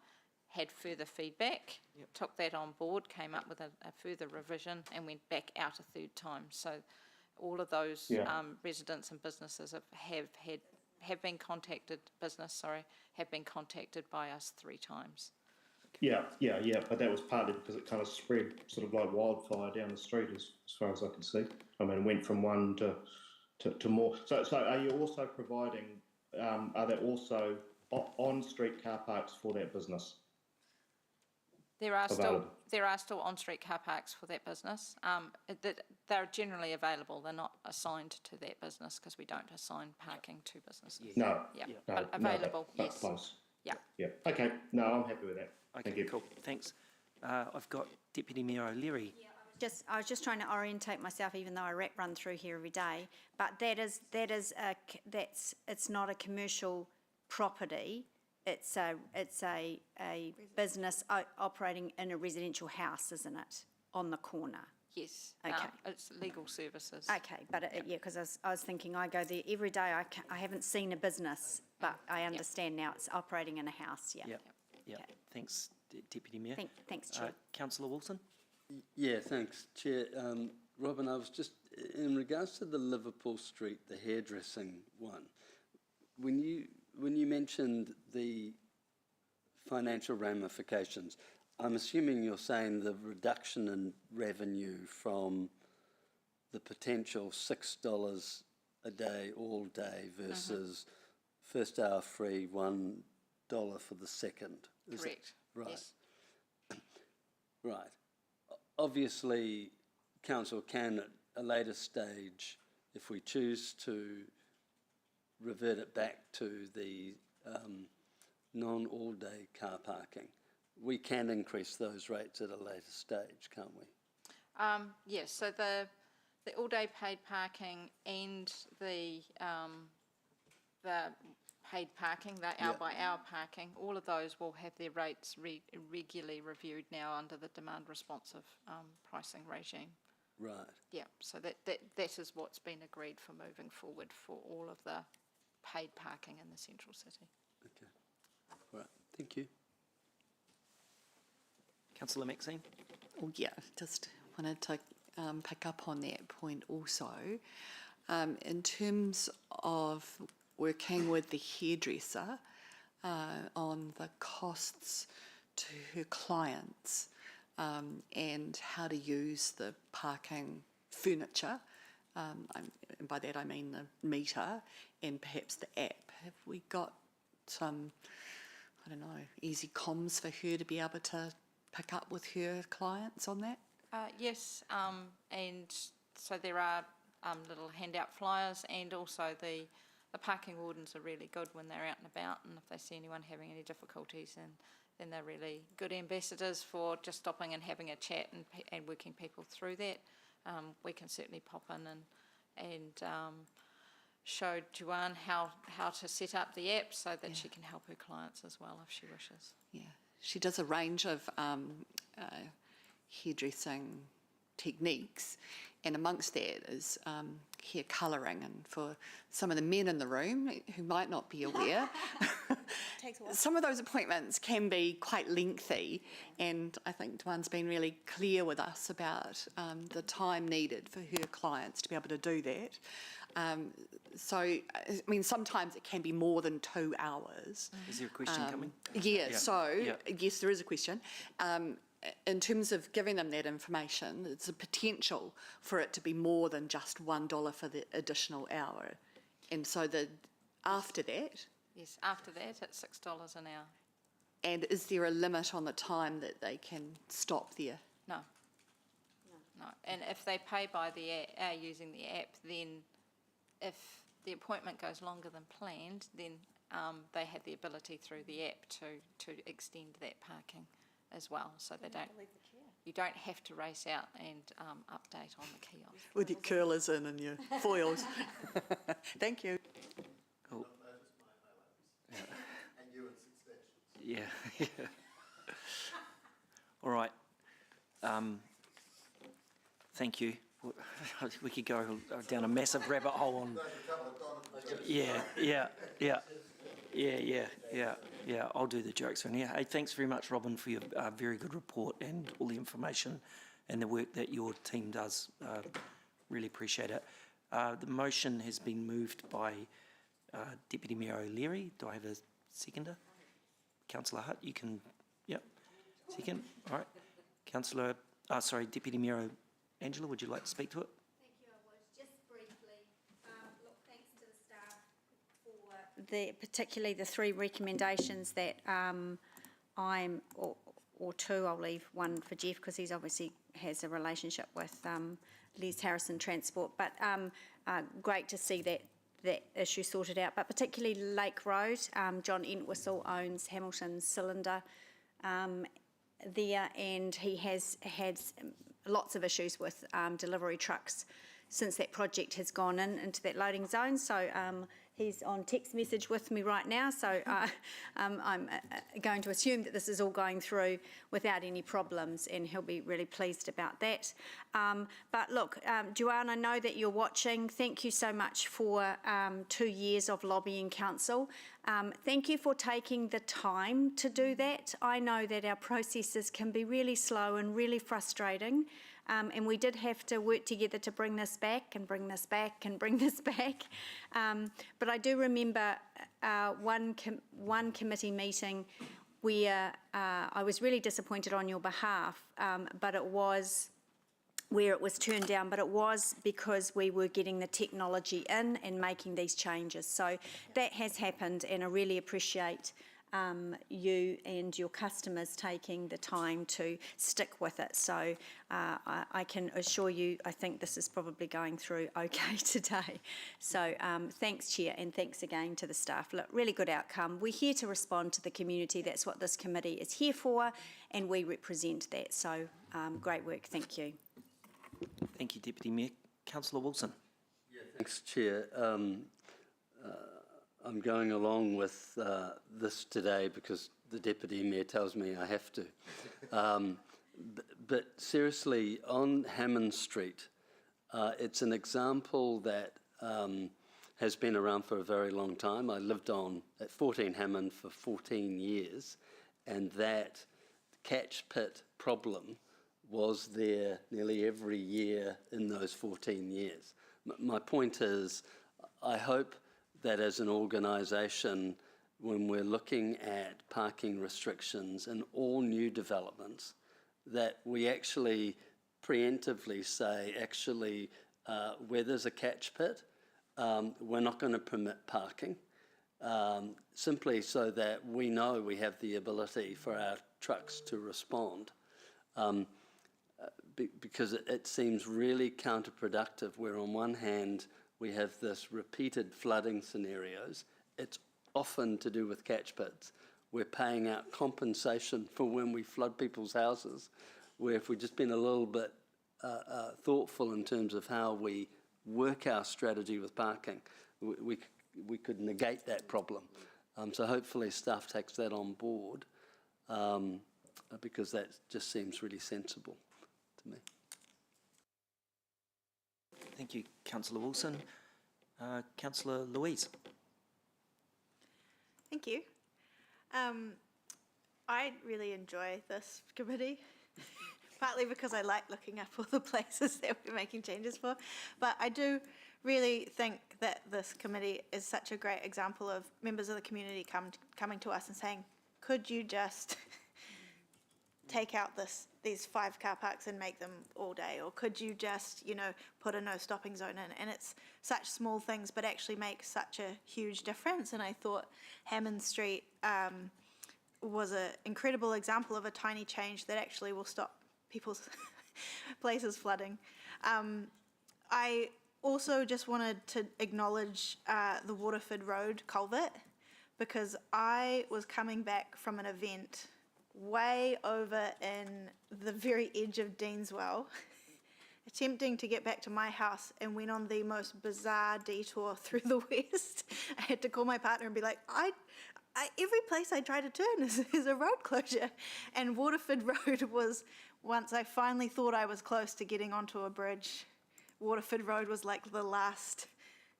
[SPEAKER 11] had further feedback, took that on board, came up with a further revision, and went back out a 3rd time. So all of those residents and businesses have been contacted. Have been contacted by us 3 times.
[SPEAKER 8] Yeah, but that was partly because it kind of spread sort of like wildfire down the street as far as I could see. I mean, it went from one to more. So are you also providing, are there also on-street car parks for that business?
[SPEAKER 11] There are still on-street car parks for that business. They're generally available. They're not assigned to that business because we don't assign parking to businesses.
[SPEAKER 8] No.
[SPEAKER 11] Yeah,
[SPEAKER 8] no,
[SPEAKER 11] but available,
[SPEAKER 8] but
[SPEAKER 11] yes.
[SPEAKER 8] close.
[SPEAKER 11] Yeah.
[SPEAKER 8] Yeah. Okay. No, I'm happy with that.
[SPEAKER 1] Okay,
[SPEAKER 8] Thank you.
[SPEAKER 1] cool. Thanks. I've got Deputy Mayor O'Leary.
[SPEAKER 7] I was just trying to orientate myself, even though I run through here every day. But it's not a commercial property. It's a business operating in a residential house, isn't it? On the corner.
[SPEAKER 11] Yes.
[SPEAKER 7] Okay.
[SPEAKER 11] It's legal services.
[SPEAKER 7] Okay, but because I was thinking I go there every day. I haven't seen a business, but I understand now it's operating in a house. Yeah.
[SPEAKER 1] Yeah.
[SPEAKER 7] Okay.
[SPEAKER 1] Thanks, Deputy Mayor.
[SPEAKER 7] Thanks, Chair.
[SPEAKER 1] Councillor Wilson.
[SPEAKER 12] Yeah, thanks, Chair. Robin, I was just, in regards to the Liverpool Street, the hairdressing one, when you mentioned the financial ramifications, I'm assuming you're saying the reduction in revenue from the potential $6 a day all day versus first hour free, $1 for the second. Is that
[SPEAKER 11] Correct.
[SPEAKER 12] right?
[SPEAKER 11] Yes.
[SPEAKER 12] Right. Obviously, council can at a later stage, if we choose to revert it back to the non-all-day car parking, we can increase those rates at a later stage, can't we?
[SPEAKER 11] Yes, so the all-day paid parking and the paid parking, the hour-by-hour parking, all of those will have their rates regularly reviewed now under the demand responsive pricing regime.
[SPEAKER 12] Right.
[SPEAKER 11] Yeah, so that is what's been agreed for moving forward for all of the paid parking in the central city.
[SPEAKER 12] Okay. All right. Thank you.
[SPEAKER 1] Councillor Maxine?
[SPEAKER 3] Oh, yeah, just wanted to pick up on that point also. In terms of working with the hairdresser on the costs to her clients and how to use the parking furniture, and by that I mean the meter and perhaps the app. Have we got some, I don't know, easy comms for her to be able to pick up with her clients on that?
[SPEAKER 11] Yes, and so there are little handout flyers, and also the parking wardens are really good when they're out and about, and if they see anyone having any difficulties, then they're really good ambassadors for just stopping and having a chat and working people through that. We can certainly pop in and show Joanne how to set up the app so that she can help her clients as well if she wishes.
[SPEAKER 3] Yeah, she does a range of hairdressing techniques, and amongst that is hair colouring. And for some of the men in the room who might not be aware, some of those appointments can be quite lengthy, and I think Duane's been really clear with us about the time needed for her clients to be able to do that. So, I mean, sometimes it can be more than 2 hours.
[SPEAKER 1] Is there a question coming?
[SPEAKER 3] Yeah,
[SPEAKER 1] Yeah.
[SPEAKER 3] so,
[SPEAKER 1] Yeah.
[SPEAKER 3] yes, there is a question. In terms of giving them that information, it's a potential for it to be more than just $1 for the additional hour. And so after that,
[SPEAKER 11] Yes, after that it's $6 an hour.
[SPEAKER 3] and is there a limit on the time that they can stop there?
[SPEAKER 11] No. No, and if they pay by the using the app, then if the appointment goes longer than planned, then they have the ability through the app to extend that parking as well, so they don't. You don't have to race out and update on the kiosk.
[SPEAKER 3] With your curlers in and your foils. Thank you.
[SPEAKER 1] Cool. Yeah, yeah. All right. Thank you. We could go down a massive rabbit hole on. Yeah. I'll do the jokes on here. Hey, thanks very much, Robin, for your very good report and all the information and the work that your team does. Really appreciate it. The motion has been moved by Deputy Mayor O'Leary. Do I have a seconder? Councillor Hutt, you can, yep. Second, all right. Councillor, Deputy Mayor Angela, would you like to speak to it?
[SPEAKER 7] Thank you, I would. Just briefly, look, thanks to the staff for particularly the 3 recommendations that or 2, I'll leave one for Jeff because he's obviously has a relationship with Les Harrison Transport, but great to see that issue sorted out, but particularly Lake Road. John Entwistle owns Hamilton Cylinder there, and he has had lots of issues with delivery trucks since that project has gone into that loading zone. So he's on text message with me right now, so I'm going to assume that this is all going through without any problems, and he'll be really pleased about that. But look, Joanne, I know that you're watching. Thank you so much for 2 years of lobbying council. Thank you for taking the time to do that. I know that our processes can be really slow and really frustrating. And we did have to work together to bring this back and bring this back and bring this back. But I do remember one committee meeting where I was really disappointed on your behalf, but it was where it was turned down, but it was because we were getting the technology in and making these changes. So that has happened, and I really appreciate you and your customers taking the time to stick with it. So I can assure you, I think this is probably going through okay today. So thanks, Chair, and thanks again to the staff. Look, really good outcome. We're here to respond to the community. That's what this committee is here for, and we represent that. So great work. Thank you.
[SPEAKER 1] Thank you, Deputy Mayor. Councillor Wilson.
[SPEAKER 12] Thanks, Chair. I'm going along with this today because the Deputy Mayor tells me I have to. But seriously, on Hammond Street, it's an example that has been around for a very long time. I lived at 14 Hammond for 14 years, and that catch pit problem was there nearly every year in those 14 years. My point is, I hope that as an organisation, when we're looking at parking restrictions in all new developments, that we actually preemptively say, actually, where there's a catch pit, we're not going to permit parking, simply so that we know we have the ability for our trucks to respond. Because it seems really counterproductive where on one hand we have this repeated flooding scenarios. It's often to do with catch pits. We're paying out compensation for when we flood people's houses, where if we'd just been a little bit thoughtful in terms of how we work our strategy with parking, we could negate that problem. So hopefully staff takes that on board, because that just seems really sensible to me.
[SPEAKER 1] Thank you, Councillor Wilson. Councillor Louise.
[SPEAKER 10] Thank you. I really enjoy this committee, partly because I like looking up all the places that we're making changes for, but I do really think that this committee is such a great example of members of the community coming to us and saying, could you just take out these 5 car parks and make them all day, or could you just, put a no stopping zone in? And it's such small things, but actually make such a huge difference. And I thought Hammond Street was an incredible example of a tiny change that actually will stop people's places flooding. I also just wanted to acknowledge the Waterford Road culvert, because I was coming back from an event way over in the very edge of Deanswell, attempting to get back to my house, and went on the most bizarre detour through the west. I had to call my partner and be like, every place I try to turn is a road closure. And Waterford Road was, once I finally thought I was close to getting onto a bridge, Waterford Road was like the last.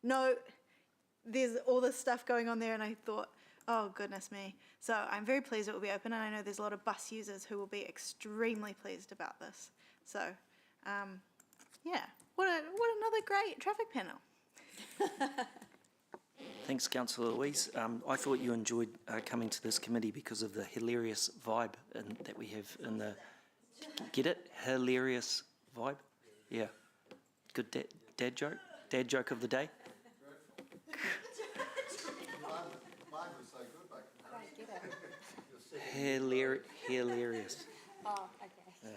[SPEAKER 10] No, there's all this stuff going on there, and I thought, oh, goodness me. So I'm very pleased it will be open, and I know there's a lot of bus users who will be extremely pleased about this. So, yeah, what another great traffic panel.
[SPEAKER 1] Thanks, Councillor Louise. I thought you enjoyed coming to this committee because of the hilarious vibe that we have in the... Get it? Hilarious vibe? Yeah. Good dad joke? Dad joke of the day? Hilarious.
[SPEAKER 7] Oh, okay.
[SPEAKER 1] Yeah.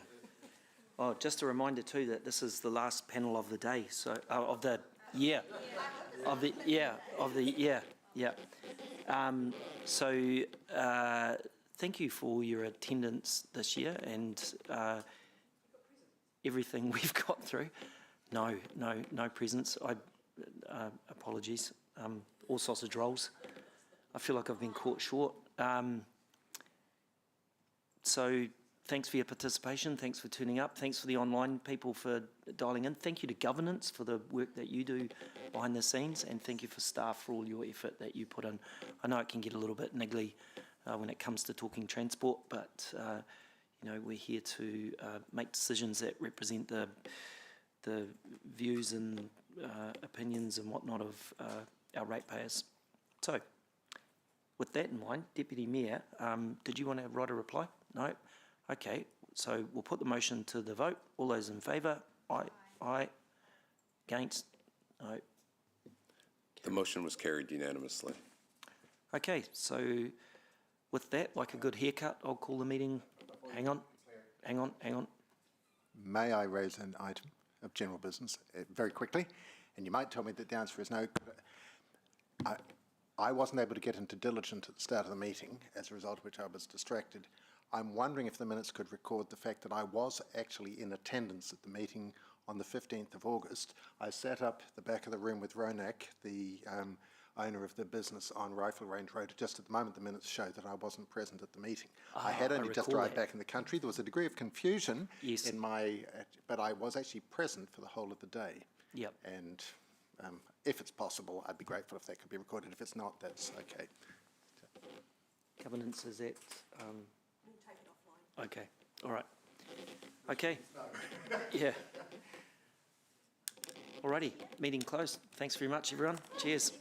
[SPEAKER 1] Oh, just a reminder too that this is the last panel of the day, so of the year, So thank you for your attendance this year and everything we've got through. No presents. Apologies. All sausage rolls. I feel like I've been caught short. So thanks for your participation. Thanks for tuning up. Thanks for the online people for dialing in. Thank you to governance for the work that you do behind the scenes, and thank you for staff for all your effort that you put in. I know it can get a little bit niggly when it comes to talking transport, but we're here to make decisions that represent the views and opinions and whatnot of our ratepayers. So, with that in mind, Deputy Mayor, did you want to write a reply? No? Okay, so we'll put the motion to the vote. All those in favour, Aye. Against? No.
[SPEAKER 2] The motion was carried unanimously.
[SPEAKER 1] Okay, so with that, like a good haircut, I'll call the meeting. Hang on.
[SPEAKER 9] May I raise an item of general business very quickly? And you might tell me that the answer is no. I wasn't able to get into diligent at the start of the meeting, as a result of which I was distracted. I'm wondering if the minutes could record the fact that I was actually in attendance at the meeting on the 15th of August. I sat up the back of the room with Ronak, the owner of the business on Rifle Range Road. Just at the moment, the minutes show that I wasn't present at the meeting. I had only just
[SPEAKER 1] recall
[SPEAKER 9] arrived
[SPEAKER 1] that.
[SPEAKER 9] back in the country. There was a degree of confusion
[SPEAKER 1] Yes.
[SPEAKER 9] in my, but I was actually present for the whole of the day.
[SPEAKER 1] Yep.
[SPEAKER 9] And if it's possible, I'd be grateful if that could be recorded. If it's not, that's okay.
[SPEAKER 1] Governance is at, We'll take it offline. Okay, all right. Okay. Yeah. Alrighty, meeting closed. Thanks very much, everyone. Cheers.